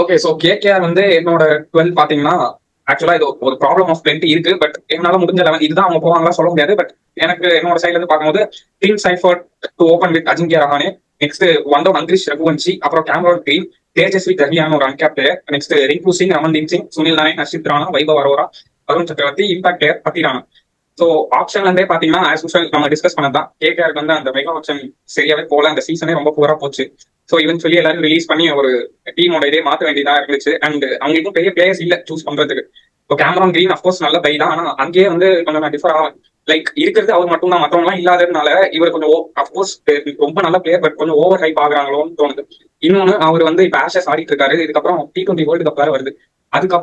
Okay. So KKR வந்து என்னோட 12 பாத்தீங்கன்னா, ஆக்சுவலா இது ஒரு ப்ராப்ளம் ஆஃப் பிளென்டி இருக்கு. பட் என்னால முடிஞ்ச லெவல் இதுதான் அவங்க போவாங்களா சொல்ல முடியாது. பட் எனக்கு என்னோட சைடுல இருந்து பார்க்கும்போது Tim Seifert to open with Ajinkya Rahane, next one down Angkrish Raghuvanshi, அப்புறம் கேமரான் கிரீன், தேஜஸ்வி தஹியான்னு ஒரு uncapped player, next Rinku Singh, Amandeep Singh, Sunil Naik, Harshit Rana, Vaibhav Arora, Varun Chakravarthy, impact player Pathirana. So ஆப்ஷன்ல இருந்தே பாத்தீங்கன்னா ஆஸ் யூஷுவல் நம்ம டிஸ்கஸ் பண்ணதான் கேகேஆருக்கு வந்து அந்த மெகா ஆப்ஷன் சரியாவே போல. அந்த சீசனே ரொம்ப புவரா போச்சு. ஸோ சொல்லி எல்லாரும் ரிலீஸ் பண்ணி ஒரு டீமோட இதே மாத்த வேண்டியதா இருந்துச்சு. அண்ட் அவங்களுக்கும் பெரிய பிளேயர்ஸ் இல்ல சூஸ் பண்றதுக்கு. இப்போ கேமரான் கிரீன் அஃப்கோர்ஸ் நல்ல பை தான். ஆனா அங்கேயே வந்து கொஞ்சம் நான் டிஃபர் ஆகும். லைக் இருக்கிறது அவர் மட்டும் தான், மற்றவங்க எல்லாம் இல்லாததுனால இவர் கொஞ்சம் அஃப்கோர்ஸ் ரொம்ப நல்ல பிளேயர். பட் கொஞ்சம் ஓவர் ஹைப் ஆகுறாங்களோன்னு தோணுது. இன்னொன்னு அவர் வந்து இப்ப ஆஷஸ் ஆடிட்டு இருக்காரு. இதுக்கப்புறம் T20 வேர்ல்டு கப் வேற வருது.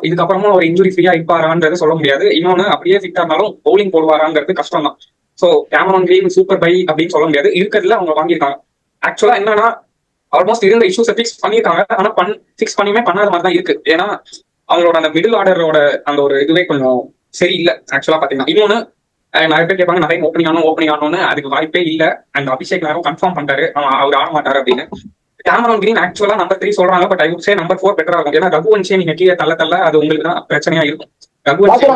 இதுக்கப்புறமும் அவர் இன்ஜுரி ஃப்ரீயா இருப்பாரான்றது சொல்ல முடியாது. இன்னொன்னு அப்படியே ஃபிட்டா இருந்தாலும் பவுலிங் போடுவாராங்கிறது கஷ்டம் தான். So Cameron Green super buy அப்படின்னு சொல்ல முடியாது. இருக்கிறதுல அவங்க வாங்கியிருக்காங்க. ஆக்சுவலா என்னன்னா ஆல்மோஸ்ட் இருந்த இஷ்யூஸை ஃபிக்ஸ் பண்ணியிருக்காங்க. ஆனா ஃபிக்ஸ் பண்ணியுமே பண்ணாத மாதிரி தான் இருக்கு. ஏன்னா அவங்களோட அந்த மிடில் ஆர்டரோட அந்த ஒரு இதுவே கொஞ்சம் சரியில்லை ஆக்சுவலா பாத்தீங்கன்னா. இன்னொன்னு நிறைய பேர் கேட்பாங்க நிறைய ஓப்பனிங் ஆனோன்னு அதுக்கு வாய்ப்பே இல்லை. அண்ட் அபிஷேக் நேரம் கன்ஃபார்ம் பண்ணிட்டாரு அவர் ஆட மாட்டாரு அப்படின்னு. கேமரான் கிரீன் ஆக்சுவலா நம்பர் 3 சொல்றாங்க. But I would say number 4 பெட்டரா இருக்கும். ஏன்னா ரகுவன்ஷியை நீங்க கீழே தள்ள அது உங்களுக்கு தான் பிரச்சனையா இருக்கும். ரகுவன்ஷி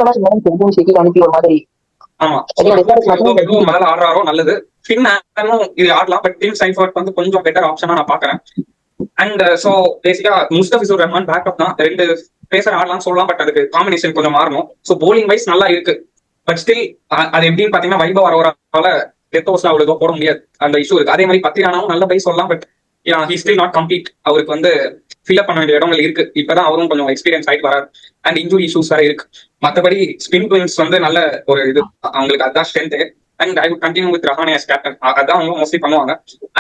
ஆமா முதல்ல ஆடுறாரோ நல்லது. ஃபின் இது ஆடலாம். பட் டீம் சைஃபர்ட் வந்து கொஞ்சம் பெட்டர் ஆப்ஷனா நான் பாக்குறேன். அண்ட் சோ பேசிக்கா முஸ்தபிசுர் ரஹ்மான் பேக்கப் தான். ரெண்டு பேசர் ஆடலாம் சொல்லலாம். பட் அதுக்கு காம்பினேஷன் கொஞ்சம் மாறணும். சோ போலிங் வைஸ் நல்லா இருக்கு. பட் ஸ்டில் அது எப்படின்னு பாத்தீங்கன்னா வைபவ் அரோராவால டெத் ஓவர்ஸ்ல அவ்வளவு போட முடியாது. அந்த இஷ்யூ இருக்கு. அதே மாதிரி பத்திரானாவும் நல்ல பை சொல்லலாம். But he still not complete. அவருக்கு வந்து ஃபில்அப் பண்ண வேண்டிய இடங்கள் இருக்கு. இப்பதான் அவரும் கொஞ்சம் எக்ஸ்பீரியன்ஸ் ஆயிட்டு வராரு. அண்ட் இன்ஜுரி இஷ்யூஸ் வேற இருக்கு. மற்றபடி ஸ்பின் குயின்ஸ் வந்து நல்ல ஒரு இது அவங்களுக்கு அதான் strength. And I would continue with Rahane as captain. அதான் அவங்க மோஸ்ட்லி பண்ணுவாங்க.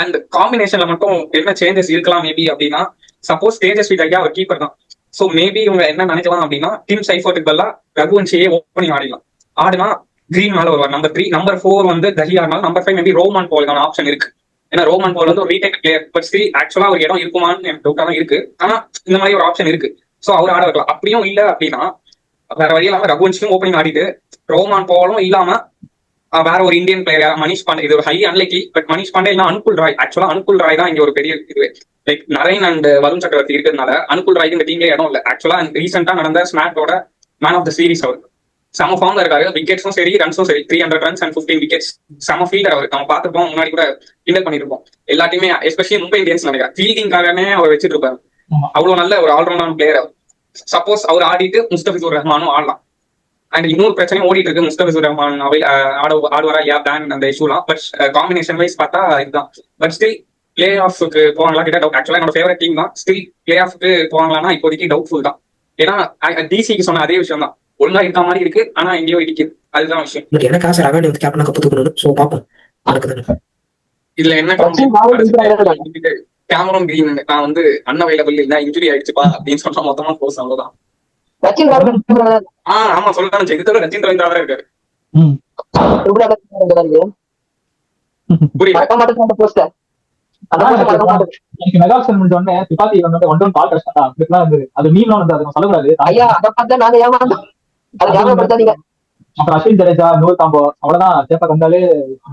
அண்ட் காம்பினேஷன்ல மட்டும் என்ன சேஞ்சஸ் இருக்கலாம் மேபி அப்படின்னா, சப்போஸ் தேஜஸ்வி தஹியா ஒரு கீப்பர் தான். சோ மேபி இவங்க என்ன நினைக்கலாம் அப்படின்னா டீம் சைஃபர்ட்டுக்கு பதிலா ரகுவன்ஷியே ஓப்பனிங் ஆடிடலாம். ஆடுனா கிரீன் மேல வருவார் நம்பர் 3. நம்பர் 4 வந்து தஹியா. நம்பர் 5 மேபி ரோமான் போலுக்கான ஆப்ஷன் இருக்கு. ஏன்னா ரோமன் போல் வந்து ஒரு ரீடேக் பிளேயர். பட் ஸ்டில் ஆக்சுவலா ஒரு இடம் இருக்குமான்னு எனக்கு டவுட்டா தான் இருக்கு. ஆனா இந்த மாதிரி ஒரு ஆப்ஷன் இருக்கு. சோ அவர் ஆட வைக்கலாம். அப்படியும் இல்ல அப்படின்னா வேற வழி இல்லாம ரகுவன்ஷியும் ஓப்பனிங் ஆடிட்டு ரோமான் போலும் இல்லாம வேற ஒரு இந்தியன் பிளேயர் மணிஷ் பாண்டே. இது ஒரு high unlucky. But Manish Pandey இல்ல அனுகுல் ராய். ஆக்சுவலா அனுகுல் ராய் தான் இங்க ஒரு பெரிய இது. லைக் நரேன் அண்ட் வருண் சக்கரவர்த்தி இருக்கிறதுனால அனுகுல் ராய்க்கு இந்த டீம்ல இடம் இல்ல. ஆக்சுவலா ரீசெண்டா நடந்த ஸ்மாட்டோட மேன் ஆஃப் த சீரிஸ் அவர் செம ஃபார்ம்ல இருக்காரு. விக்கெட்ஸும் சரி ரன்ஸும் சரி 300 ரன்ஸ் அண்ட் 15 விக்கெட்ஸ். செம ஃபீல்டர் அவர். நம்ம பார்த்துருப்போம் முன்னாடி கூட கிண்டல் பண்ணிருப்போம் எல்லாத்தையுமே. எஸ்பெஷலி மும்பை இந்தியன்ஸ் நினைக்கிறேன் ஃபீல்டிங்காகவே அவர் வச்சிட்டு இருப்பாரு. அவ்வளவு நல்ல ஒரு ஆல்ரவுண்டான பிளேயர் அவர். சப்போஸ் அவர் ஆடிட்டு முஸ்தபிசுர் ரஹ்மானும் ஆடலாம். அண்ட் இன்னொரு பிரச்சனையும் ஓடிட்டு இருக்கு. முஸ்தபிசுர் ரஹ்மான் ஆடுவாரா யா பேன் அந்த இஷ்யூலாம். பட் காம்பினேஷன் வைஸ் பார்த்தா இதுதான். பட் ஸ்டில் பிளே ஆஃப்க்கு போவாங்களா கிட்ட டவுட். ஆக்சுவலா என்னோட ஃபேவரட் டீம் தான். ஸ்டில் பிளே ஆஃப்க்கு போவாங்களான்னா இப்போதைக்கு டவுட்ஃபுல் தான். ஏன்னா டிசிக்கு சொன்ன அதே விஷயம் தான். ஒழுங்கா இருக்க மாதிரி இருக்கு. ஆனா எங்கேயோ இடிக்குது. அதுதான் விஷயம். எனக்கு ஆசை ரகானி வந்து கேப்டனா கப்பு தூக்கணும். சோ பாப்போம் நடக்குதுன்னு. இதுல என்ன கேமரான் கிரீன் நான் வந்து அன்அவைலபிள் இல்ல இன்ஜுரி ஆயிடுச்சுப்பா அப்படின்னு சொன்னா மொத்தமா போஸ் அவ்வளவுதான். ஆமா சொல்லலாம். இது தவிர ரச்சின் ரவீந்திரா வேற இருக்காரு. புரியல. எனக்கு மெகா ஆப்ஷன் முடிஞ்ச உடனே துப்பாக்கி வந்து ஒன் டவுன் பால் கஷ்டம் அப்படிலாம் இருந்தது. அது மீன்லாம் வந்து அதை சொல்லக்கூடாது. அப்புறம் அஸ்வின் ஜடேஜா நூறு காம்போ அவ்வளவுதான். சேப்பா கண்டாலே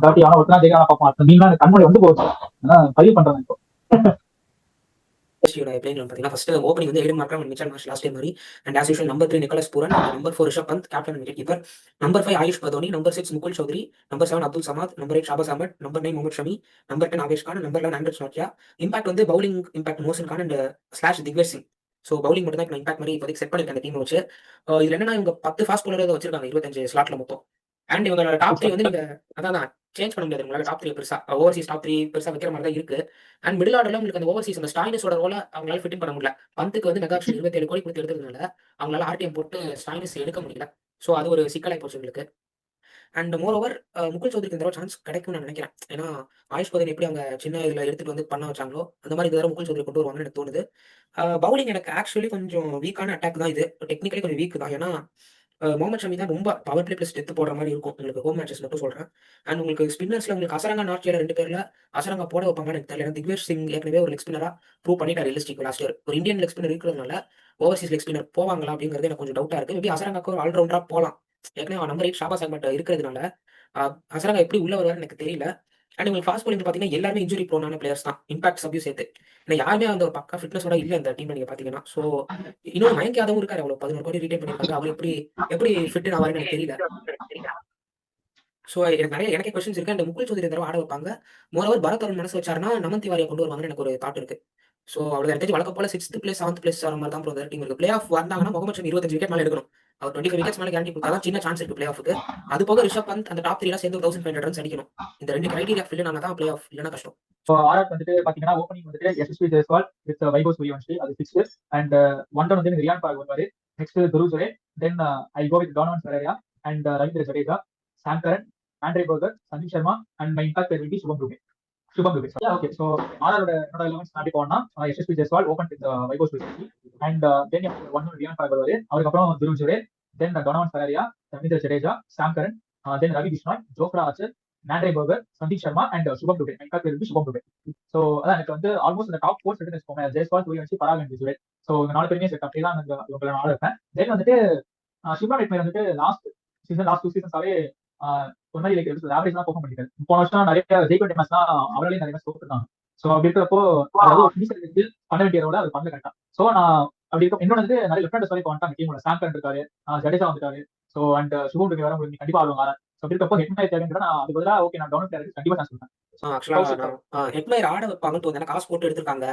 தாட்டி அவனை ஒருத்தனா ஜெயிக்கலாம் பார்ப்போம். அந்த மீன்லாம் கண்மொழி வந்து போச்சு. ஆனா பதிவு பண்றேன் இப்போ. ஃபர்ஸ்ட் ஓப்பனிங் வந்து Aiden Markram Mitchell Marsh last time மாதிரி. And as usual number 3 Nicholas Pooran, number 4 Rishabh Pant captain wicket keeper, number 5 Ayush Badoni, number 6 Mukul Choudhary, number 7 Abdul Samad, number 8 Shahbaz Ahmed, number 9 Mohammed Shami, number 10 Avesh Khan, number 11 ஆண்ட்ரஸ் நோக்கியா. இம்பாக்ட் வந்து bowling impact Mohsin Khan and slash Digvesh Singh. So bowling மட்டும் தான் இப்போ impact மாதிரி இப்போதைக்கு set பண்ணிருக்காங்க டீம் வச்சு. இதுல என்னன்னா இவங்க 10 ஃபாஸ்ட் பவுலர் வச்சிருக்காங்க 25 ஸ்லாட்ல மொத்தம். அண்ட் இவங்களோட டாப் 3 வந்து நீங்க அதான் சேஞ்ச் பண்ண முடியாது. உங்களால டாப் 3 பெருசா ஓவர்சீஸ் டாப் 3 பெருசா வைக்கிற மாதிரி தான் இருக்கு. அண்ட் மிடில் ஆர்டர்ல உங்களுக்கு அந்த ஓவர்சீஸ் அந்த ஸ்டாயினிஸோட ரோல அவங்களால ஃபிட் பண்ண முடியல. பந்துக்கு வந்து மெகா ஆப்ஷன் 27 கோடி கொடுத்து எடுத்ததுனால அவங்களால ஆர்டிஎம் போட்டு ஸ்டாயினிஸ் எடுக்க முடியல. ஸோ அது ஒரு சிக்கலாய் போச்சு உங்களுக்கு. அண்ட் மோர் ஓவர் முகுல் சௌத்ரிக்கு இந்த சான்ஸ் கிடைக்கும்னு நான் நினைக்கிறேன். ஏன்னா ஆயுஷ் பதன் எப்படி அவங்க சின்ன இதுல எடுத்துட்டு வந்து பண்ண வச்சாங்களோ அந்த மாதிரி இந்த முகுல் சௌத்ரி கொண்டு வருவாங்கன்னு எனக்கு தோணுது. பவுலிங் எனக்கு ஆக்சுவலி கொஞ்சம் வீக்கான அட்டாக் தான் இது. டெக்னிக்கலி கொஞ்சம் வீக் தான். ஏன்னா முகமது ஷமி தான் ரொம்ப பவர் பிளே பிளஸ் டெத் போடுற மாதிரி இருக்கும் உங்களுக்கு ஹோம் மேட்சஸ் மட்டும் சொல்றேன். அண்ட் உங்களுக்கு ஸ்பின்னர்ஸ்ல உங்களுக்கு அசரங்கா நார்ச்சியா 2 பேர்ல அசரங்கா போட வைப்பாங்கன்னு எனக்கு தெரியல. திக்வேஷ் சிங் ஏற்கனவே ஒரு லெக் ஸ்பின்னரா ப்ரூவ் பண்ணிட்டார் ரியலிஸ்டிக் லாஸ்ட் இயர். ஒரு இந்தியன் லெக் ஸ்பின்னர் இருக்கிறதுனால ஓவர்சீஸ் லெக் ஸ்பின்னர் போவாங்களா அப்படிங்கிறது எனக்கு கொஞ்சம் டவுட்டா இருக்கு. மேபி அசரங்காக்கு ஒரு ஆல்ரவுண்டரா போகலாம். ஏற்கனவே நம்பர் 8 ஷாபாஸ் அஹமத் இருக்கிறதுனால அசரங்கா எப்படி உள்ள வருவாருன்னு எனக்கு தெரியல. அண்ட் உங்களுக்கு ஃபாஸ்ட் bowling பாத்தீங்கன்னா எல்லாருமே இன்ஜுரி ப்ரோனான பிளேயர்ஸ் தான், இம்பாக்ட் சப்யூ சேர்த்து. ஏன்னா யாருமே அந்த ஒரு பக்கா ஃபிட்னஸோட இல்ல இந்த டீம்ல நீங்க பாத்தீங்கன்னா. ஸோ இன்னொரு மயங்க் யாதவும் இருக்காரு, அவ்வளவு 11 கோடி ரீட்டைன் பண்ணிருக்காங்க. அவர் எப்படி எப்படி ஃபிட் ஆவாருன்னு எனக்கு தெரியல. ஸோ எனக்கே கொஸ்டின்ஸ் இருக்கு. அண்ட் முகுல் சௌத்ரி தடவை ஆட வைப்பாங்க. மோரோவர் பரத் அருண் மனசு வச்சாருன்னா நமன் திவாரியை கொண்டு வருவாங்கன்னு எனக்கு ஒரு தாட் இருக்கு. ஸோ அவ்வளோ எனக்கு வழக்கம் போல 6th பிளேஸ் 7th பிளேஸ் வர மாதிரி தான் ப்ரோ டீம் இருக்கு. பிளே ஆஃப் வந்தாங்கன்னா முகமது ஷமி 25 விக்கெட் மேலே எடுக்கணும். அவர் 25 விக்கெட்ஸ் மேலே கேரண்டி கொடுத்தா தான் சின்ன சான்ஸ் இருக்கு பிளே ஆஃப்க்கு. அது போக ரிஷப் பந்த் அந்த டாப் 3 சேர்ந்து 1500 ரன்ஸ் அடிக்கணும். இந்த 2 கிரைட்டீரியா ஃபில் ஆனா தான் பிளே ஆஃப், இல்லைன்னா கஷ்டம். ஸோ ஆர்ஆர் வந்துட்டு பாத்தீங்கன்னா ஓப்பனிங் வந்துட்டு எஸ்எஸ்பி ஜெய்ஸ்வால் வித் வைபவ் சூரியவன்ஷி அது 6th. அண்ட் ஒன் டவுன் வந்து ரியான் பராக் வருவாரு. Next Dhruv Jurel. Then I go with Donovan Ferreira and Ravindra Jadeja, Sam Curran, Andre Burger, Sandeep Sharma and my impact will be Shubham Dubey. Okay. So ஆர்ஆரோட என்னோட 11 அப்படி போனா எஸ்எஸ்பி Jaiswal open with Vaibhav Suryavanshi and then one Riyan Parag வருவாரு. அதுக்கப்புறம் Dhruv Jurel, then Donovan Ferreira, Ravindra Jadeja, Sam Curran, then Ravi Bishnoi, Jofra Archer, Andre Burger, Sandeep Sharma and Shubham Dubey. Impact will be Shubham Dubey. So அதான் எனக்கு வந்து ஆல்மோஸ்ட் இந்த டாப் 4 செட் வச்சுக்கோங்க. ஜெய்ஸ்வால், சூரியவன்ஷி, பராக் அண்ட் ஜுரே. ஸோ இந்த 4 பேருமே செட் அப்படியே தான் உங்களை நான் ஆட வைப்பேன். தென் வந்துட்டு ஷிம்ரா ரெட்மேர் வந்துட்டு லாஸ்ட் 2 சீசன்ஸாவே ஒரு மாதிரி ஆவரேஜ் தான் பெர்ஃபார்ம் பண்ணிருக்காரு. போன வருஷம் நிறைய ஜெயிக்க மேட்ச் தான் அவராலே நிறைய மேட்ச் தோத்துட்டாங்க. ஸோ அப்படி இருக்கிறப்போ பண்ண வேண்டியதோட அது பண்ணல கரெக்டா. ஸோ நான் அப்படி இருக்க இன்னொன்று வந்து நிறைய லெஃப்ட் ஹேண்டர்ஸ் வரைக்கும் வந்துட்டாங்க டீமோட. சாம் கரன் இருக்காரு, ஜடேஜா வந்துட்டாரு. ஸோ அண்ட் சுபம் டுபே வர உங்களுக்கு கண்டிப்பா ஆடுவாங்க. ஸோ அப்படி இருக்கப்போ ஹெட்மேர் தேவைங்கிற நான் அது பதிலாக ஓகே நான் டவுன் பிளேயருக்கு கண்டிப்பா சான்ஸ் கொடுப்பேன். ஆக்சுவலா ஹெட்மயர் ஆட வைப்பாங்கன்னு தோணுது. காசு போட்டு எடுத்திருக்காங்க.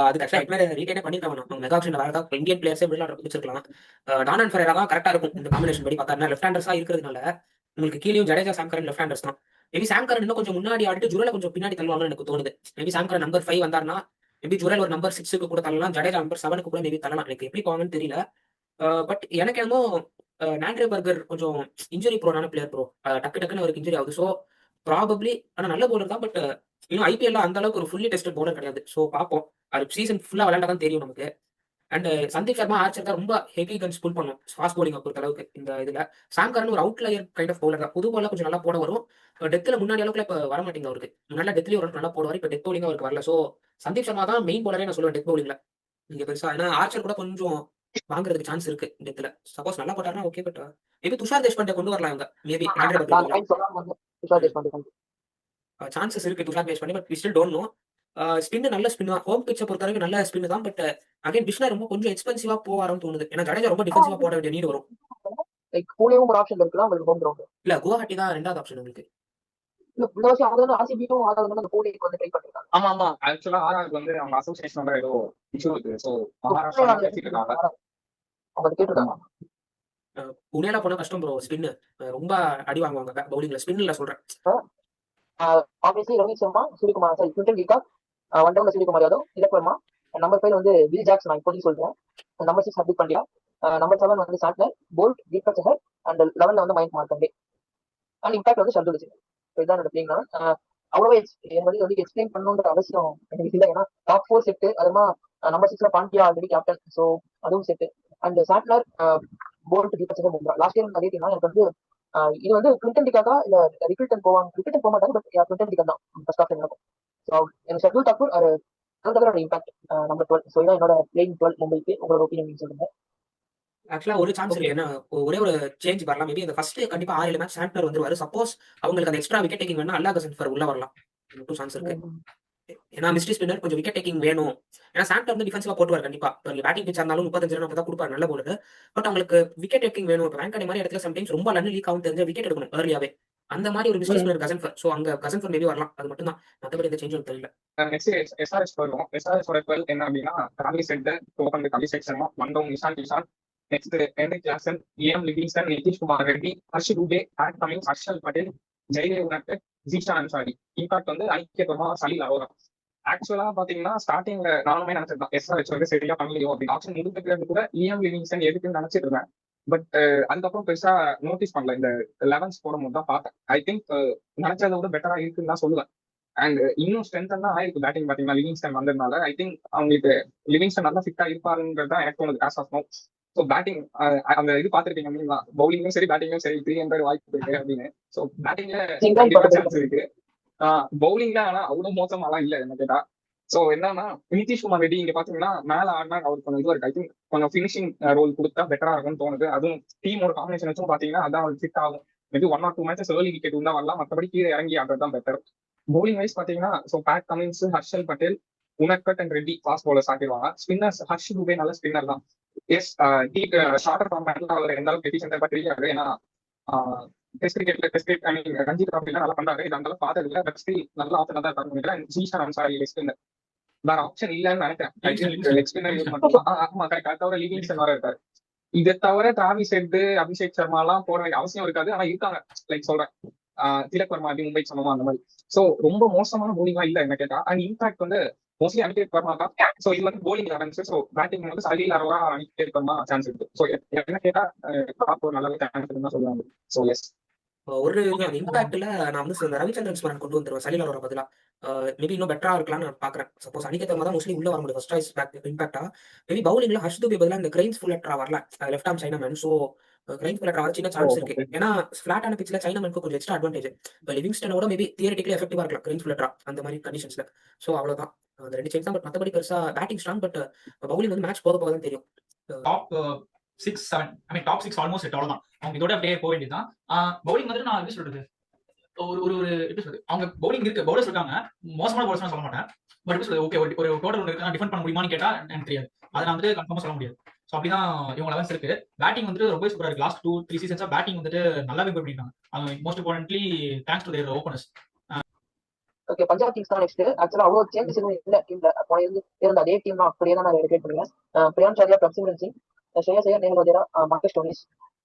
அதுக்கு ஆக்சுவலா ஹெட்மயர் ரீட்டைனே பண்ணிருக்காங்க. நம்ம மெகா ஆக்ஷன் வேற ஏதாவது இந்தியன் பிளேயர்ஸே விளையாட வச்சிருக்கலாம். டானன் ஃபெரேரா தான் கரெக்டா இருக்கும் இந்த காம்பினேஷன் படி பார்த்தா. லெஃப்ட் ஹேண்டர்ஸா இருக்கிறதுனால உங்களுக்கு கீழேயும் Jadeja, Sam Karan left handers தான். மேபி சாம் கரன் இன்னும் கொஞ்சம் முன்னாடி ஆடிட்டு ஜுரேல கொஞ்சம் பின்னாடி தள்ளுவாங்கன்னு எனக்கு தோணுது. மேபி சாம் கரன் நம்பர் 5 வந்தாருன்னா மேபி ஜுரேல் ஒரு நம்பர் 6க்கு கூட தள்ளலாம், ஜடேஜா நம்பர் 7க்கு கூட மேபி தள்ளலாம். எனக்கு எப்படி போவாங்கன்னு தெரியல. பட் எனக்கு என்னமோ ஆண்ட்ரே பர்கர் கொஞ்சம் இன்ஜுரி ப்ரோனான பிளேயர் ப்ரோ. டக்கு டக்குன்னு அவருக்கு இன்ஜுரி ஆகுது. ஸோ ப்ராபப்ளி ஆனா நல்ல பவுலர் தான். பட் இன்னும் ஐபிஎல்ல அந்த அளவுக்கு ஒரு ஃபுல்லி டெஸ்டட் பவுலர் கிடையாது. ஸோ பார்ப்போம், அது சீசன் ஃபுல்லா விளையாண்டா தான் தெரியும் நமக்கு. அண்ட் சந்தீப் சர்மா, ஆர்ச்சர் தான் ரொம்ப ஹெவி கன்ஸ் புல் பண்ணும் ஃபாஸ்ட் bowling பொறுத்த அளவுக்கு இந்த இதுல. சாம் கரன் ஒரு அவுட்லயர் கைண்ட் ஆஃப் பவுலர் தான். புது பால்ல கொஞ்சம் நல்லா போட வரும். டெத்ல முன்னாடி அளவுக்கு இப்ப வர மாட்டேங்குது அவருக்கு. முன்னாடி டெத்லயும் ஒரு நல்லா போடுவார், இப்ப டெத் bowling அவருக்கு வரல. ஸோ சந்தீப் சர்மா தான் மெயின் பவுலரே நான் சொல்லுவேன் டெத் bowlingல. நீங்க பெருசா ஏன்னா ஆர்ச்சர் கூட கொஞ்சம் வாங்குறதுக்கு சான்ஸ் இருக்கு டெத்ல. சப்போஸ் நல்லா போட்டாருன்னா okay. But maybe Tushar Deshpande கொண்டு வரலாம் இவங்க. மேபி சான்சஸ் இருக்கு Tushar Deshpande. But we still don't know. Spin நல்ல ஸ்பின் தான். ஹோம் பிச்சை பொறுத்த வரைக்கும் நல்ல ஸ்பின் தான். பட் அகைன் பிஷ்னா ரொம்ப கொஞ்சம் எக்ஸ்பென்சிவா போவாருன்னு தோணுது. ஏன்னா ஜடேஜா ரொம்ப டிஃபென்சிவா போட வேண்டிய நீடு வரும். லைக் பூனேவும் ஒரு ஆப்ஷன் இருக்குல்ல உங்களுக்கு ஹோம் கிரவுண்ட். இல்ல குவாஹாட்டி தான் ரெண்டாவது ஆப்ஷன் உங்களுக்கு. இல்ல இந்த வருஷம் அவங்க வந்து ஆர்சிபியும் ஆடாதனால அந்த பூனேக்கு வந்து ட்ரை பண்ணிருக்காங்க. ஆமா ஆக்சுவலா ஆர்ஆர் வந்து அவங்க அசோசியேஷனோட ஏதோ இஷ்யூ இருக்கு. ஸோ மகாராஷ்டிரா பேசிட்டு இருக்காங்க. அவங்க கேட்டிருக்காங்க. புனேல போனா கஷ்டம் ப்ரோ. ஸ்பின் ரொம்ப அடி வாங்குவாங்க பவுலிங்ல. ஸ்பின்ல சொல்றேன். Obviously Ravi Sharma, Suryakumar, sorry Quinton de Kock, one டவுன்ல சூரியகுமார் யாதவ், திலக் வர்மா. நம்பர் 5 வந்து வில் ஜாக்ஸ், நான் இப்போதைக்கு சொல்றேன். நம்பர் 6 ஹர்திக் பாண்டியா, நம்பர் 7 வந்து Santner, Boult, Deepak Chahar and 11ல வந்து மயங்க் மார்க்கண்டே அண்ட் இம்பாக்ட் வந்து ஷர்துல் ஹசன். இதுதான் என்னோட பிளேயிங். அவ்வளவு எனக்கு வந்து எக்ஸ்பிளைன் பண்ணணுன்ற அவசியம் எனக்கு இல்லை. ஏன்னா டாப் 4 செட்டு. அதுமா நம்பர் 6ல பாண்டியா ஆல்ரெடி கேப்டன், ஸோ அதுவும் set. And Santner, Boult, Deepak Chahar, Bumrah. Last year அதே டீம் தான். எனக்கு வந்து இது வந்து குவிண்டன் டிகாக்கா இல்ல ரிக்கில்டன் போவாங்க. ரிக்கில்டன் போக மாட்டாங்க, பட் குவிண்டன் டிகாக் தான் ஃபர்ஸ்ட் ஆப்ஷன் இருக்கும். ஸோ எனக்கு ஷர்துல் தாக்கூர் ஒரு இம்பாக்ட் நம்பர் 12. ஸோ இதான் என்னோட பிளேயிங் 12 மும்பைக்கு. உங்களோட ஒப்பீனியன் சொல்லுங்க. ஆக்சுவலா ஒரு சான்ஸ் இருக்கு. ஏன்னா ஒரே ஒரு சேஞ்ச் வரலாம். மேபி இந்த ஃபர்ஸ்ட் கண்டிப்பா 6-7 மேட்ச் சாண்ட்னர் வந்துருவாரு. சப்போஸ் அவங்களுக்கு அந்த எக்ஸ்ட்ரா விக்கெட் டேக்கிங் வேணா அல்லா கசன்ஃபர் உள்ள வரலாம். 2 சான்ஸ் இருக்கு. ஏன்னா மிஸ்ட்ரி ஸ்பின்னர் கொஞ்சம் விக்கெட் டேக்கிங் வேணும். ஏன்னா சாண்ட்னர் வந்து டிஃபென்சிவா போட்டுவார் கண்டிப்பா. பேட்டிங் பிச்சா இருந்தாலும் 35 ரன் தான் கொடுப்பாரு, நல்ல பவுலர். பட் அவங்களுக்கு விக்கெட் டேக்கிங் வேணும். இப்போ வேங்கடே மாதிரி இடத்துல சம்டைம்ஸ் ரொம்ப லன் லீக் ஆகும், தெரிஞ்ச விக்கெட் எடுக்கணும் ஏர்லியாவே. அந்த மாதிரி ஒரு மிஸ்ட்ரி ஸ்பின்னர் கசன்ஃபர். ஸோ அங்க கசன்ஃபர் மேபி வரலாம். அது மட்டும் தான். மற்றபடி இந்த சேஞ்ச் தெரியல. நெக்ஸ்ட் எஸ்ஆர்எஸ் வருவோம். எஸ்ஆர்எஸ் ஓட 12 என்ன அப்படின்னா ராமி சென்டர், open with Abhishek Sharma, one down Nishant Kishan, next Henrik Jackson, Liam Livingstone, Nitish Kumar Reddy, Harsh Dubey, Pat Cummins, Harshal Patel, Jaydev உனக்கு, ஜீஷான் அன்சாரி. இம்பாக்ட் வந்து ஐக்கிய பெருமா, சலீல் அரோரா. ஆக்சுவலா பாத்தீங்கன்னா ஸ்டார்டிங்ல நானுமே நினைச்சிருந்தேன் எஸ்ஆர்எச் வந்து சரியா பண்ணலையோ அப்படின்னு. ஆப்ஷன் முடிஞ்சதுக்கு கூட இஎம் லிவிங்ஸ்டன் எதுக்குன்னு நினைச்சிட்டு இருந்தேன். பட் அதுக்கப்புறம் பெருசா நோட்டீஸ் பண்ணல. இந்த 11s போடும்போது தான் பார்த்தேன். ஐ திங்க் நினைச்சதை விட பெட்டரா இருக்குன்னு தான் சொல்லுவேன். அண்ட் இன்னும் ஸ்ட்ரென்த் தான் ஆயிருக்கு பேட்டிங் பாத்தீங்கன்னா லிவிங்ஸ்டன் வந்ததுனால. ஐ திங்க் அவங்களுக்கு லிவிங்ஸ்டன் நல்லா ஃபிட்டா இருப்பாருன்றது தான் எனக்கு தோணுது as of now. So batting அந்த இது பார்த்துருக்கீங்க அப்படின்னா பவுலிங்கும் சரி பேட்டிங்கும் சரி 300 வாய்ப்பு இருக்கு அப்படின்னு. ஸோ பேட்டிங்ல சான்ஸ் இருக்கு. பவுலிங்ல ஆனா அவ்வளவு மோசமாலாம் இல்ல என்ன கேட்டா. சோ என்னன்னா நிதிஷ் குமார் ரெட்டி இங்க பாத்தீங்கன்னா மேல ஆடினா அவருக்கு கொஞ்சம் இதுவா இருக்கு. ஐ திங்க் கொஞ்சம் ஃபினிஷிங் ரோல் கொடுத்தா பெட்டரா இருக்கும்னு தோணுது. அதுவும் டீமோட காம்பினேஷன் வச்சும் பாத்தீங்கன்னா அதான் அவருக்கு ஃபிட் ஆகும். Maybe 1 or 2 matches early wicket இருந்தா வரலாம். மற்றபடி கீழே இறங்கி ஆடுறது தான் பெட்டர். bowling வைஸ் பாத்தீங்கன்னா so Pat Cummins, Harshal Patel, Unadkat and Reddy fast bowlers ஆக்கிடுவாங்க. ஸ்பின்னர்ஸ் ஹர்ஷ் துபே நல்ல ஸ்பின்னர் தான். எஸ் ஷார்ட்டர் ஃபார்மேட்ல அவர் எந்த அளவுக்கு எஃபிஷியன்டா தெரியாது. ஏன்னா டெஸ்ட் கிரிக்கெட் ஐ மீன் ரஞ்சி டிராஃபில நல்லா பண்றாரு. இது அந்த அளவுக்கு பார்த்தது இல்லை. பட் ஸ்டில் நல்ல ஆப்ஷன் தான் இருக்காங்க. ஜீஷன் அன்சாரி ஸ்பின்னர் வேற ஆப்ஷன் இல்லைன்னு நினைக்கிறேன். லெக் ஸ்பின்னர் யூஸ் பண்ணலாம். ஆமா கரெக்ட். தவிர லிவிங்ஸ்டன் வர இருக்காரு. இதை தவிர டிராவிஸ் ஹெட், அபிஷேக் சர்மா எல்லாம் போட வேண்டிய அவசியம் இருக்காது. ஆனா இருக்காங்க. லைக் சொல்றேன் திலக் வர்மா அப்படி மும்பை சமமா அந்த மாதிரி. சோ ரொம்ப மோசமான போலிங்கா இல்ல என்ன கேட்டா. அண்ட் இம்பாக்ட் வந்து மோஸ்ட்லி அபிஷேக் வர்மா தான். சோ இது வந்து போலிங் லெவன்ஸ். சோ பேட்டிங் வந்து சலீல் அரோரா, அபிஷேக் வர்மா சான்ஸ் இருக்கு. சோ என்ன கேட்டா டாப் ஒரு நல்ல சான்ஸ் இருக்குன்னு சொல்லுவாங்க. சோ எஸ் ஒரு இம்பாக்ட்ல நான் வந்து இந்த ரவிச்சந்திரன் ஸ்மரன் கொண்டு வந்துருவேன் சலீல் அவரோட பதிலா. மேபி இன்னும் பெட்டரா இருக்கலாம்னு நான் பாக்குறேன். சப்போஸ் அடிக்க தான் மோஸ்ட்லி உள்ள வர முடியும் ஃபர்ஸ்ட் சாய்ஸ் இம்பாக்டா. மேபி பவுலிங்ல ஹர்ஷ் துபே பதிலா இந்த கிரைன்ஸ் ஃபுல்லட்ரா வரல, லெஃப்ட் ஆர்ம் சைனாமேன். ஸோ கிரைன்ஸ் ஃபுல்லட்ரா வர சின்ன சான்ஸ் இருக்கு. ஏன்னா ஃபிளாட்டான பிச்சில் சைனாமேனுக்கு கொஞ்சம் எக்ஸ்ட்ரா அட்வான்டேஜ். இப்போ லிவிங்ஸ்டனோட மேபி தியரிட்டிக்கலி எஃபெக்டிவா இருக்கலாம் கிரைன்ஸ் ஃபுல்லட்ரா அந்த மாதிரி கண்டிஷன்ஸ்ல. ஸோ அவ்வளவுதான் அந்த ரெண்டு சேஞ்ச் தான். பட் மற்றபடி பெருசா பேட்டிங் ஸ்ட்ராங். பட் பவுலிங் வந்து மேட்ச் போக போக தான் தெரியும். டாப் 6-7 ஐ மீன் டாப் 6 ஆல்மோஸ்ட் செட் அவ்வளவுதான். அவங்க இதோட அப்படியே போக வேண்டியதுதான். பவுலிங் வந்து நான் எப்படி சொல்றது, ஒரு ஒரு எப்படி சொல்றது, அவங்க பவுலிங் இருக்கு, பவுலர்ஸ் இருக்காங்க. மோசமான பவுலர்ஸ் சொல்ல மாட்டேன். பட் எப்படி சொல்றது, ஓகே ஒரு டோட்டல் ஒன்று இருக்கு, டிஃபெண்ட் பண்ண முடியுமான்னு கேட்டா எனக்கு தெரியாது. அதை நான் வந்து கன்ஃபார்மா சொல்ல முடியாது. ஸோ அப்படிதான் இவங்க லெவன்ஸ் இருக்கு. பேட்டிங் வந்து ரொம்ப சூப்பரா இருக்கு. லாஸ்ட் 2-3 சீசன்ஸா பேட்டிங் வந்துட்டு நல்லாவே போய் பண்ணிருக்காங்க. Most importantly thanks to their openers. Okay, Punjab Kings தான் நெக்ஸ்ட். ஆக்சுவலா அவ்வளவு சேஞ்சஸ் எதுவும் இல்ல டீம்ல. அப்போ இருந்த அதே டீம் தான் அப்படியே தான் நான் ரெடிகேட் பண்ணுவேன். பிரியான் சாரியா, பிரப்சிம்ரன் சிங், ஸ்ரேயஸ் ஐயர், நேஹல் வதேரா, மார்க்கஸ் ஸ்டோனிஸ்,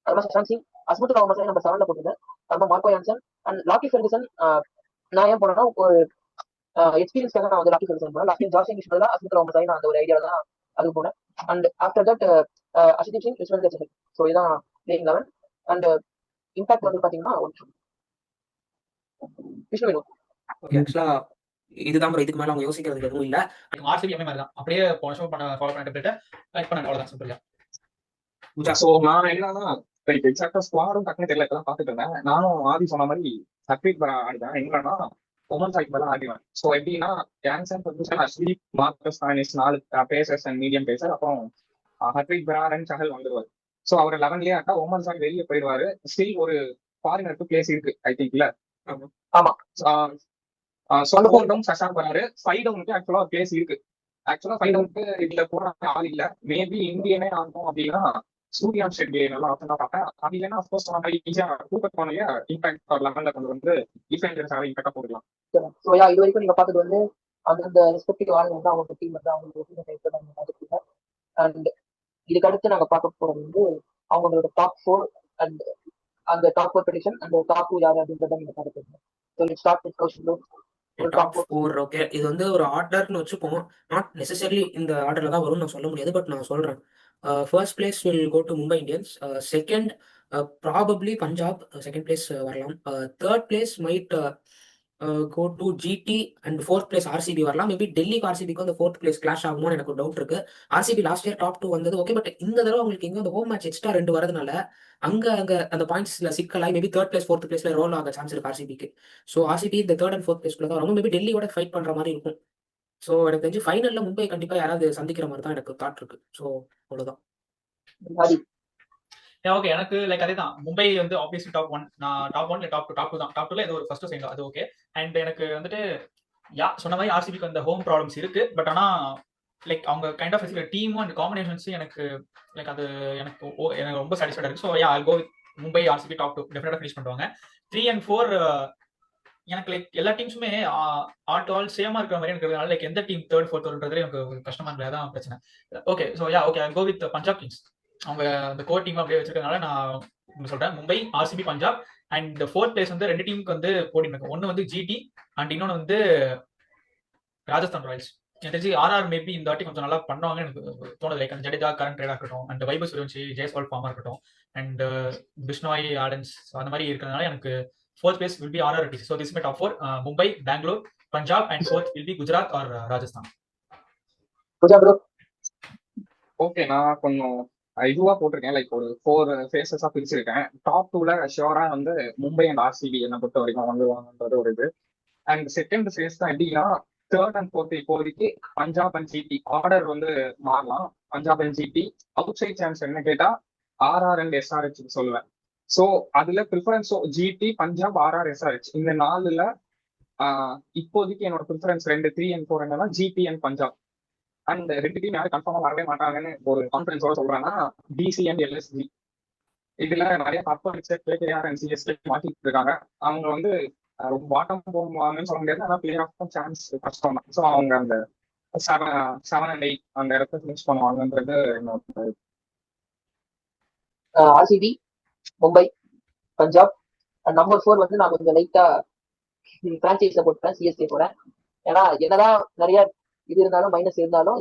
அதுமாதிரி சுஷாந்த் சிங், அஸ்மத் ராவ் நம்பர் 7ல போட்டுருந்தேன். அதுமாதிரி Marco Jansen and Lockie Ferguson. நான் ஏன் போனேன்னா ஒரு எக்ஸ்பீரியன்ஸ்க்காக நான் வந்து லாக்கி ஃபெர்குசன் போனேன். லாஸ்ட் டைம் ஜாஸ் இங்கிலீஷ் பதிலாக அஸ்மத் ராவ் நான் அந்த ஒரு ஐடியா தான் அது போனேன். And after that Arshdeep Singh, Yuzvendra Chahal. So இதான் பிளேயிங் 11. அண்ட் இம்பாக்ட் வந்து பாத்தீங்கன்னா விஷ்ணு வினோத். ஆக்சுவலா இதுதான் bro. இதுக்கு மேல அவங்க யோசிக்கிறது எதுவும் இல்ல. ஆர்சிபி அதே மாதிரி தான், அப்படியே போன வருஷம் ஃபாலோ பண்ணிட்டு லைக் பண்ண அவ்வளவுதான் சிம்பிளா. ஸோ நான் என்னன்னா லைக் எக்ஸாக்டா ஸ்குவாடும் டக்குனு தெரியல. இப்பதான் பாத்துட்டு இருந்தேன். நானும் ஆதி சொன்ன மாதிரி சர்வீட் வர ஆடிதான். எங்கன்னா உமன் சைட் மேல ஆடிவேன். ஸோ எப்படின்னா கேன்சன், பொசிஷன், அஸ்லீப், Marcus Stoinis 4 pacers and medium pacer. அப்புறம் ஹர்ப்ரீத் பரார் அண்ட் சஹல் வந்துருவாரு. ஸோ அவர் 11லயே ஆட்டா உமன் சைட் வெளியே போயிடுவாரு. ஸ்டில் ஒரு ஃபாரினருக்கு பிளேஸ் இருக்கு ஐ திங்க் இல்ல. ஆமா, சோல்டவுன் சஷாங்க் வராரு. ஃபைவ் டவுனுக்கு ஆக்சுவலா ஒரு பிளேஸ் இருக்கு. ஆக்சுவலா ஃபைவ் டவுனுக்கு இதுல போற ஆள் இல்ல. மேபி இந்தியனே ஆகும் அப்படின்னா சூர்யான் ஷெட்டி நல்லா ஆப்ஷன் தான் பார்த்தேன். அப்படி இல்லைன்னா அஃப்கோர்ஸ் நம்ம ஈஸியா கூப்பர் போனே இம்பாக்ட் லெவல்ல கொண்டு வந்து டிஃபெண்டர்ஸாக இம்பாக்டா போடலாம். ஸோ யா, இது வரைக்கும் நீங்க பார்த்தது வந்து அந்தந்த ரெஸ்பெக்டிவ் ஆளுங்க வந்து அவங்க டீம் வந்து அவங்களுக்கு பார்த்துருக்கீங்க. அண்ட் இதுக்கு அடுத்து நாங்க பார்க்க போறது வந்து அவங்களோட டாப் 4 அண்ட் அந்த டாப் 4 ப்ரெடிக்ஷன் அண்ட் டாப் 2 யாரு அப்படின்றத நீங்க பார்க்க போறீங்க. So let's start with Kaushik. Top 4 okay. இது வந்து ஒரு ஆர்டர்னு வச்சுப்போம். நாட் நெசசரிலி இந்த ஆர்டர்ல தான் வரும்னு நான் சொல்ல முடியாது. பட் நான் சொல்றேன். First place will go to Mumbai Indians. Second probably Punjab second place வரலாம். Third place might go to GT and fourth place RCB வரலாம். மேபி டெல்லிக்கு ஆர்சிபிக்கு அந்த ஃபோர்த் பிளேஸ் கிளாஷ் ஆகுமோன்னு எனக்கு ஒரு டவுட் இருக்கு. ஆர்சிபி லாஸ்ட் இயர் டாப் 2 வந்தது ஓகே. பட் இந்த தடவை உங்களுக்கு இங்க அந்த ஹோம் மேட்ச் எக்ஸ்ட்ரா 2 வரதுனால அங்க அந்த பாயிண்ட்ஸ்ல சிக்கலாய் மேபி தேர்ட் பிளேஸ் ஃபோர்த் பிளேஸ்ல ரோல் ஆக சான்ஸ் இருக்கு ஆர்சிபிக்கு. ஸோ ஆர்சிபி இந்த தேர்ட் அண்ட் ஃபோர்த் பிளேஸ்க்குள்ள தான் ரொம்ப மேபி டெல்லியோட ஃபைட் பண்ற மாதிரி இருக்கும். ஸோ எனக்கு தெரிஞ்சு ஃபைனல்ல மும்பை கண்டிப்பா யாராவது சந்திக்கிற மாதிரி தான் எனக்கு தாட் இருக்கு. ஸோ அவ்வளவுதான். ஓகே, எனக்கு லைக் அதே தான். மும்பை வந்து ஆப்வியஸ்லி டாப் 1. நான் டாப் 1 டாப் 2 தான். டாப் 2ல ஏதோ ஒரு ஃபர்ஸ்ட் செகண்ட் அது ஓகே. அண்ட் எனக்கு வந்துட்டு சொன்ன மாதிரி ஆர்சிபிக்கு அந்த ஹோம் ப்ராப்ளம்ஸ் இருக்கு. பட் ஆனா லைக் அவங்க கைண்ட் ஆஃப் டீமும் அண்ட் காம்பினேஷன்ஸ் எனக்கு லைக் அது எனக்கு ரொம்ப சாட்டிஸ்ஃபைடா இருக்கு. So yeah I go with Mumbai RCB top 2 டெஃபினட்டா ஃபினிஷ் பண்ணுவாங்க. 3 and 4 எனக்கு லைக் எல்லா டீம்ஸுமே ஆல் சேமா இருக்கிற மாதிரி எனக்கு லைக் எந்த டீம் தேர்ட் ஃபோர்த்ன்றது எனக்கு கஷ்டமா இருந்தது. அதான் பிரச்சனை. Okay, so yeah okay I go with Punjab Kings. அவங்க அந்த கோர் டீம் அப்படியே வச்சிருக்கனால நான் சொல்றேன் Mumbai, RCB, Punjab. And fourth place வந்து 2 டீமுக்கு வந்து போட்டிருக்காங்க. ஒன்னு வந்து ஜிடி அண்ட் இன்னொன்னு வந்து ராஜஸ்தான் ராயல்ஸ். எனக்கு தெரிஞ்சு ஆர்ஆர் மேபி இந்த வாட்டி கொஞ்சம் நல்லா பண்ணுவாங்கன்னு எனக்கு தோணுது. லைக் அந்த ஜடேஜா கரண்ட் ரேடா இருக்கட்டும், அண்ட் வைபவ் சூரியவன்ஷி, ஜெயஸ்வால் ஃபார்மா இருக்கட்டும், அண்ட் பிஷ்னாய் ஆடன்ஸ் அந்த மாதிரி இருக்கிறதுனால எனக்கு fourth place will be RR DC. So this my top 4. Mumbai, Bangalore, Punjab and fourth will be Gujarat or Rajasthan. Okay, நான் கொஞ்சம் இதுவா போட்டிருக்கேன். லைக் ஒரு 4 ஃபேஸஸா பிரிச்சிருக்கேன். டாப் 2ல ஷியோரா வந்து மும்பை அண்ட் ஆர்சிபி என்னை பொறுத்த வரைக்கும் வந்துருவாங்கன்றது ஒரு இது. அண்ட் செகண்ட் ஃபேஸ் தான் எப்படின்னா தேர்ட் அண்ட் ஃபோர்த் இப்போதைக்கு பஞ்சாப் அண்ட் ஜிடி ஆர்டர் வந்து மாறலாம். Punjab and GT outside chance என்ன கேட்டா ஆர்ஆர் அண்ட் எஸ்ஆர்ஹெச் சொல்லுவேன். ஸோ அதுல preference GT, Punjab, RR, SRH இந்த 4ல இப்போதைக்கு என்னோட ப்ரிஃபரன்ஸ் 2, 3 and 4 என்னன்னா GT and Punjab. And 2 team யாரும் கன்ஃபார்மா வரவே மாட்டாங்கன்னு ஒரு கான்ஃபிடன்ஸோட சொல்றாங்கன்னா டிசி அண்ட் எல்எஸ்ஜி. இதுல நிறைய பர்ஃபார்மன்ஸ் கேகேஆர் அண்ட் சிஎஸ்கே மாட்டிட்டு இருக்காங்க. அவங்க வந்து ரொம்ப பாட்டம் போவாங்கன்னு சொல்ல முடியாது, ஆனால் பிளே ஆஃப் சான்ஸ் கஷ்டம் தான். ஸோ அவங்க அந்த 7 and 8 அந்த இடத்த ஃபினிஷ் பண்ணுவாங்கன்றது என்னோட. ஆர்சிபி, மும்பை, பஞ்சாப். நம்பர் 4 வந்து நான் கொஞ்சம் லைட்டா பிரான்ச்சைஸ்ல போட்டுறேன், சிஎஸ்கே போறேன். ஏன்னா என்னதான் நிறைய இது இருந்தாலும் மைனஸ் இருந்தாலும்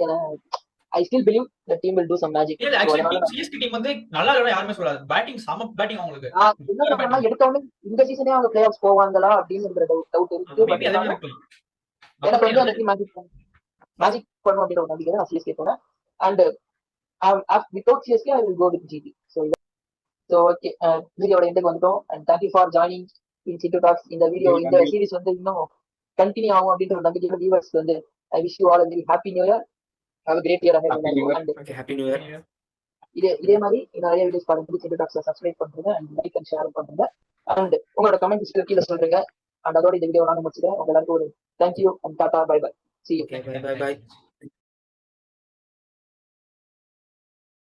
I still believe the team will do some magic. இல்ல ஆக்சுவலி சிஎஸ்கே டீம் வந்து நல்லா இல்ல யாருமே சொல்லாது. பேட்டிங் சம பேட்டிங் அவங்களுக்கு. என்ன சொல்றேன்னா எடுத்த உடனே இந்த சீசனே அவங்க பிளே ஆஃப்ஸ் போவாங்களா அப்படிங்கிற டவுட் இருக்கு. பட் எனக்கு வந்து அந்த டீம் மேஜிக் பண்ணும் அப்படின்ற ஒரு நம்பிக்கை நான் சிஎஸ்கே போறேன். And without CSK I will go with GT. So okay, வீடியோட எண்டுக்கு வந்துட்டோம். And thank you for joining in Chittu talks. இந்த வீடியோ இந்த சீரிஸ் வந்து இன்னும் கண்டினியூ ஆகும் அப்படின்ற ஒரு நம்பிக்கையோட வியூவர்ஸ் வந்து I wish you all a very happy new year. Have a great year ahead. Okay, happy new year. இதே மாதிரி நிறைய வீடியோஸ் பார்க்கும்போது சிட்டு டாக்ஸை சப்ஸ்கிரைப் பண்ணுங்க அண்ட் லைக் அண்ட் ஷேர் பண்ணுங்க. அண்ட் உங்களோட கமெண்ட்ஸ் கீழே சொல்றீங்க. அண்ட் அதோட இந்த வீடியோ நான் முடிச்சுக்கிறேன். உங்க எல்லாருக்கும் ஒரு thank you and ta-ta, bye bye. See you. Okay, bye.